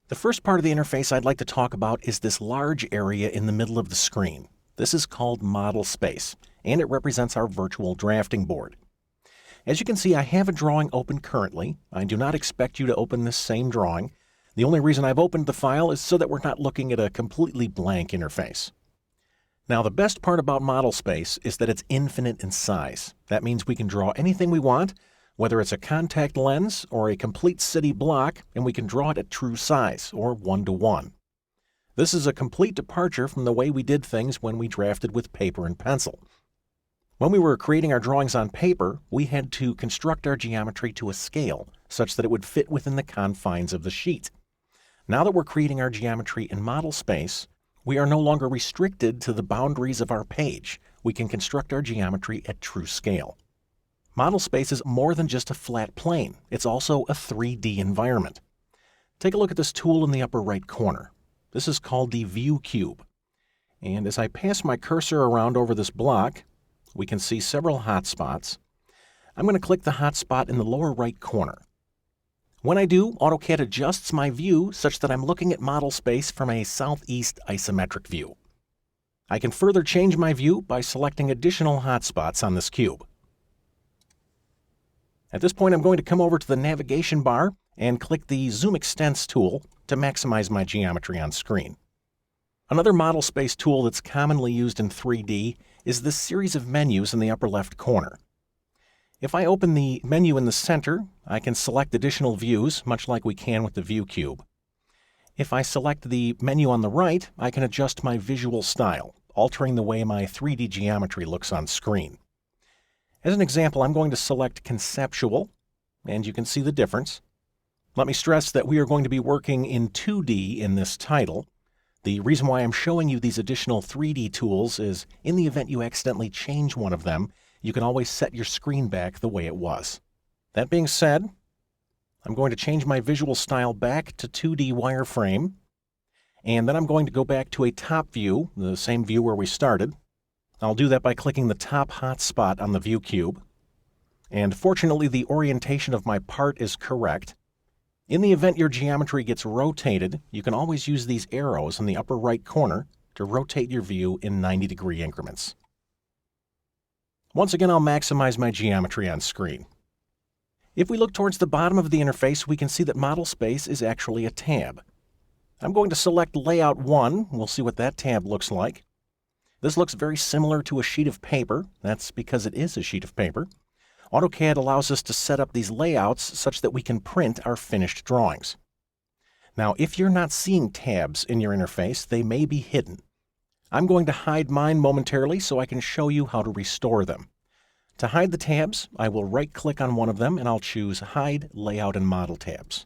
The first part of the interface I'd like to talk about is this large area in the middle of the screen. This is called model space, and it represents our virtual drafting board. As you can see, I have a drawing open currently. I do not expect you to open this same drawing. The only reason I've opened the file is so that we're not looking at a completely blank interface. Now, the best part about model space is that it's infinite in size. That means we can draw anything we want, whether it's a contact lens or a complete city block, and we can draw it at true size, or 1:1. This is a complete departure from the way we did things when we drafted with paper and pencil. When we were creating our drawings on paper, we had to construct our geometry to a scale, such that it would fit within the confines of the sheet. Now that we're creating our geometry in model space, we are no longer restricted to the boundaries of our page. We can construct our geometry at true scale. Model space is more than just a flat plane. It's also a 3D environment. Take a look at this tool in the upper right corner. This is called the view cube. And as I pass my cursor around over this block, we can see several hotspots. I'm going to click the hotspot in the lower right corner. When I do, AutoCAD adjusts my view such that I'm looking at model space from a southeast isometric view. I can further change my view by selecting additional hotspots on this cube. At this point, I'm going to come over to the navigation bar and click the Zoom Extents tool to maximize my geometry on screen. Another model space tool that's commonly used in 3D is this series of menus in the upper left corner. If I open the menu in the center, I can select additional views, much like we can with the view cube. If I select the menu on the right, I can adjust my visual style, altering the way my 3D geometry looks on screen. As an example, I'm going to select Conceptual, and you can see the difference. Let me stress that we are going to be working in 2D in this title. The reason why I'm showing you these additional 3D tools is, in the event you accidentally change one of them, you can always set your screen back the way it was. That being said, I'm going to change my visual style back to 2D wireframe, and then I'm going to go back to a top view, the same view where we started. I'll do that by clicking the top hotspot on the view cube. And fortunately, the orientation of my part is correct. In the event your geometry gets rotated, you can always use these arrows in the upper right corner to rotate your view in 90-degree increments. Once again, I'll maximize my geometry on screen. If we look towards the bottom of the interface, we can see that model space is actually a tab. I'm going to select Layout 1. We'll see what that tab looks like. This looks very similar to a sheet of paper. That's because it is a sheet of paper. AutoCAD allows us to set up these layouts such that we can print our finished drawings. Now, if you're not seeing tabs in your interface, they may be hidden. I'm going to hide mine momentarily so I can show you how to restore them. To hide the tabs, I will right-click on one of them and I'll choose Hide Layout and Model Tabs.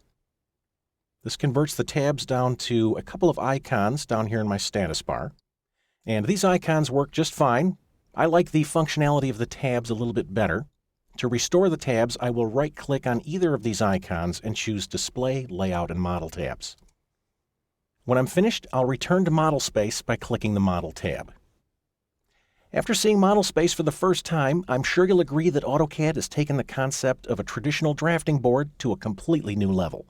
This converts the tabs down to a couple of icons down here in my status bar. And these icons work just fine. I like the functionality of the tabs a little bit better. To restore the tabs, I will right-click on either of these icons and choose Display, Layout, and Model Tabs. When I'm finished, I'll return to Model Space by clicking the Model tab. After seeing Model Space for the first time, I'm sure you'll agree that AutoCAD has taken the concept of a traditional drafting board to a completely new level.